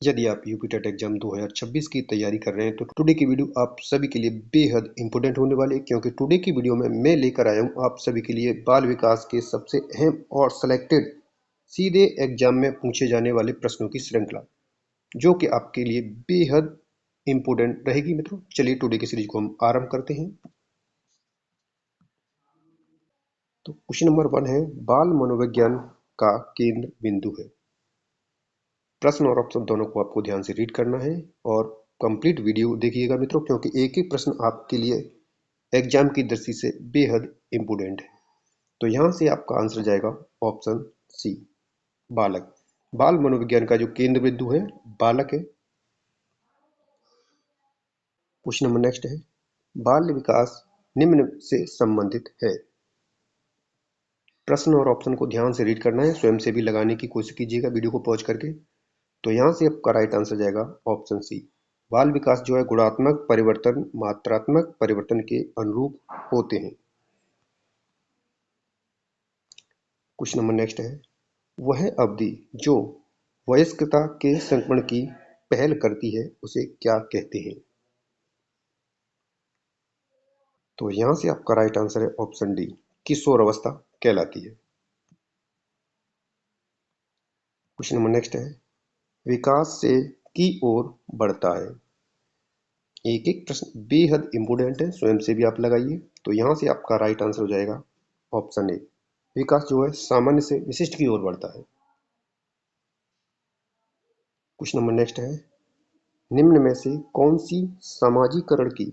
यदि आप UP TET exam 2026 की तैयारी कर रहे हैं तो टुडे की वीडियो आप सभी के लिए बेहद इंपॉर्टेंट होने वाली है, क्योंकि टुडे की वीडियो में मैं लेकर आया हूं आप सभी के लिए बाल विकास के सबसे अहम और सिलेक्टेड सीधे एग्जाम में पूछे जाने वाले प्रश्नों की श्रृंखला, जो कि आपके लिए बेहद इंपॉर्टेंट रहेगी। मित्रों, चलिए टुडे की सीरीज को हम आरंभ करते हैं। तो क्वेश्चन नंबर 1 है, बाल मनोविज्ञान का केंद्र बिंदु है। प्रश्न और ऑप्शन दोनों को आपको ध्यान से रीड करना है और कंप्लीट वीडियो देखिएगा मित्रों, क्योंकि एक एक प्रश्न आपके लिए एग्जाम की दृष्टि से बेहद इंपोर्टेंट है। तो यहां से आपका आंसर जाएगा ऑप्शन सी, बालक। बाल मनोविज्ञान का जो केंद्र बिंदु है बालक है। क्वेश्चन नंबर नेक्स्ट है, बाल विकास निम्न से संबंधित है। प्रश्न और ऑप्शन को ध्यान से रीड करना है, स्वयं से भी लगाने की कोशिश कीजिएगा वीडियो को पॉज करके। तो यहां से आपका राइट आंसर जाएगा ऑप्शन सी, बाल विकास जो है गुणात्मक परिवर्तन मात्रात्मक परिवर्तन के अनुरूप होते हैं। क्वेश्चन नंबर नेक्स्ट है, वह अवधि जो वयस्कता के संक्रमण की पहल करती है उसे क्या कहते हैं। तो यहां से आपका राइट आंसर है ऑप्शन डी, किशोर अवस्था कहलाती है। क्वेश्चन नंबर नेक्स्ट है, विकास से की ओर बढ़ता है। एक एक प्रश्न बेहद इंपोर्टेंट है, स्वयं से भी आप लगाइए। तो यहां से आपका राइट आंसर हो जाएगा ऑप्शन ए, विकास जो है सामान्य से विशिष्ट की ओर बढ़ता है। क्वेश्चन नंबर नेक्स्ट है, निम्न में से कौन सी समाजीकरण की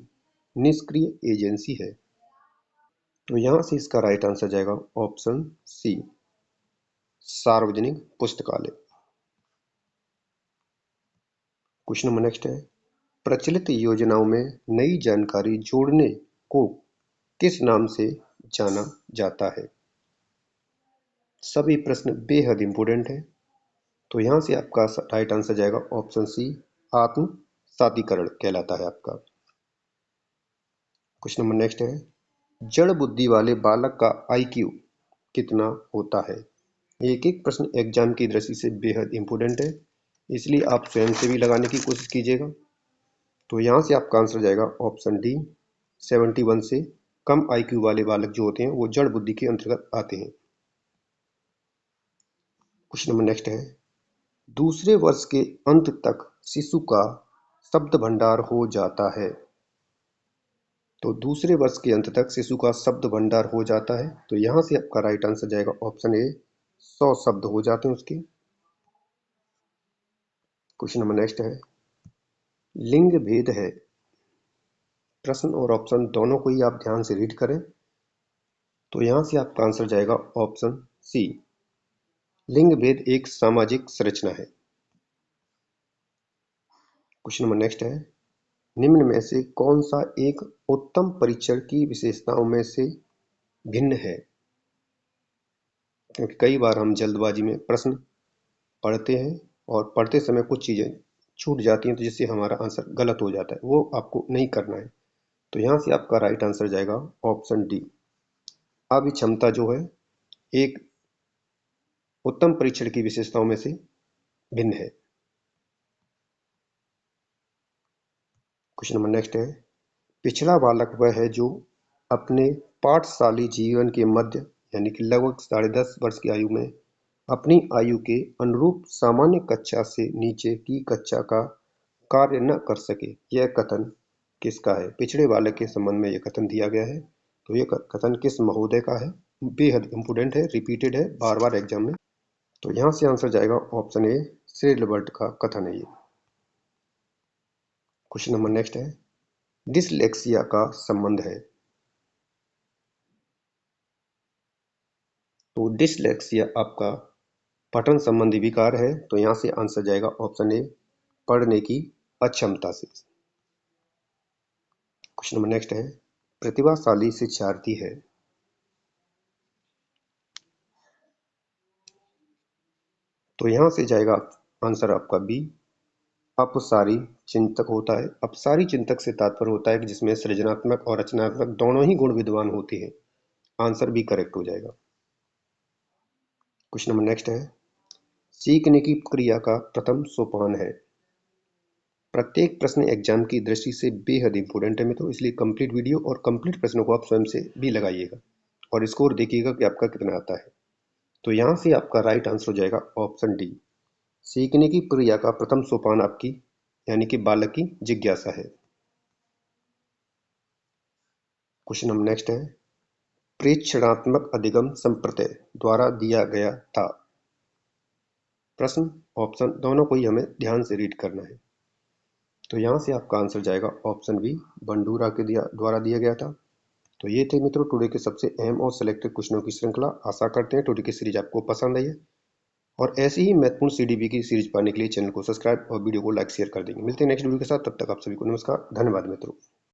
निष्क्रिय एजेंसी है। तो यहां से इसका राइट आंसर जाएगा ऑप्शन सी, सार्वजनिक पुस्तकालय। क्वेश्चन नंबर नेक्स्ट है, प्रचलित योजनाओं में नई जानकारी जोड़ने को किस नाम से जाना जाता है। सभी प्रश्न बेहद इंपोर्टेंट है। तो यहां से आपका राइट आंसर जाएगा ऑप्शन सी, आत्म सातीकरण कहलाता है आपका। क्वेश्चन नंबर नेक्स्ट है, जड़ बुद्धि वाले बालक का आईक्यू कितना होता है। एक एक प्रश्न एग्जाम की दृष्टि से बेहद इंपोर्टेंट है, इसलिए आप स्वयं से भी लगाने की कोशिश कीजिएगा। तो यहां से आपका आंसर जाएगा ऑप्शन डी, 71 से कम आईक्यू वाले बालक जो होते हैं वो जड़ बुद्धि के अंतर्गत आते हैं। क्वेश्चन नंबर नेक्स्ट है, दूसरे वर्ष के अंत तक शिशु का शब्द भंडार हो जाता है। तो दूसरे वर्ष के अंत तक शिशु का शब्द भंडार हो जाता है। तो यहां से आपका राइट आंसर जाएगा ऑप्शन ए, 100 शब्द हो जाते हैं उसके। क्वेश्चन नंबर नेक्स्ट है, लिंग भेद है। प्रश्न और ऑप्शन दोनों को ही आप ध्यान से रीड करें। तो यहां से आपका आंसर जाएगा ऑप्शन सी, लिंग भेद एक सामाजिक संरचना है। क्वेश्चन नंबर नेक्स्ट है, निम्न में से कौन सा एक उत्तम परीक्षण की विशेषताओं में से भिन्न है। क्योंकि कई बार हम जल्दबाजी में प्रश्न पढ़ते हैं और पढ़ते समय कुछ चीजें छूट जाती हैं, तो जिससे हमारा आंसर गलत हो जाता है, वो आपको नहीं करना है। तो यहां से आपका राइट आंसर जाएगा ऑप्शन डी, अभिक्षमता जो है एक उत्तम परीक्षण की विशेषताओं में से भिन्न है। क्वेश्चन नंबर नेक्स्ट है, पिछड़ा बालक वह है जो अपने पाठशाली जीवन के मध्य यानी कि लगभग 10.5 वर्ष की आयु में अपनी आयु के अनुरूप सामान्य कक्षा से नीचे की कक्षा का कार्य न कर सके। यह कथन किसका है। पिछड़े बालक के संबंध में यह कथन दिया गया है। तो यह कथन किस महोदय का है, बेहद इंपोर्टेंट है, रिपीटेड है बार बार एग्जाम में। तो यहां से आंसर जाएगा ऑप्शन ए, श्री लिबर्ट का कथन है ये। क्वेश्चन नंबर नेक्स्ट है, डिसलेक्सिया का संबंध है। तो डिसलेक्सिया आपका पठन संबंधी विकार है। तो यहां से आंसर जाएगा ऑप्शन ए, पढ़ने की अक्षमता से। क्वेश्चन नंबर नेक्स्ट है, प्रतिभाशाली शिक्षार्थी है। तो यहां से जाएगा आंसर आपका बी, अपसारी चिंतक होता है। अपसारी चिंतक से तात्पर्य होता है कि जिसमें सृजनात्मक और रचनात्मक दोनों ही गुण विद्वान होते हैं। आंसर बी करेक्ट हो जाएगा। क्वेश्चन नंबर नेक्स्ट है, सीखने की क्रिया का प्रथम सोपान है। प्रत्येक प्रश्न एग्जाम की दृष्टि से बेहद इंपॉर्टेंट है मित्रों, इसलिए कंप्लीट वीडियो और कंप्लीट प्रश्नों को आप स्वयं से भी लगाइएगा और स्कोर देखिएगा कि आपका कितना आता है। तो यहाँ से आपका राइट आंसर हो जाएगा ऑप्शन डी। सीखने की प्रक्रिया का प्रथम सोपान आपकी यानी कि बालक की जिज्ञासा है। क्वेश्चन नंबर नेक्स्ट है, प्रेक्षणात्मक अधिगम संप्रत्यय द्वारा दिया गया था। प्रश्न ऑप्शन दोनों को ही हमें ध्यान से रीड करना है। तो यहाँ से आपका आंसर जाएगा ऑप्शन बी, बंडूरा के द्वारा दिया गया था। तो ये थे मित्रों टुडे के सबसे अहम और सिलेक्टेड क्वेश्चनों की श्रृंखला। आशा करते हैं टुडे की सीरीज आपको पसंद आई है और ऐसी ही महत्वपूर्ण सीडीबी की सीरीज पाने के लिए चैनल को सब्सक्राइब और वीडियो को लाइक शेयर कर देंगे। मिलते हैं नेक्स्ट वीडियो के साथ, तब तक आप सभी को नमस्कार, धन्यवाद मित्रों।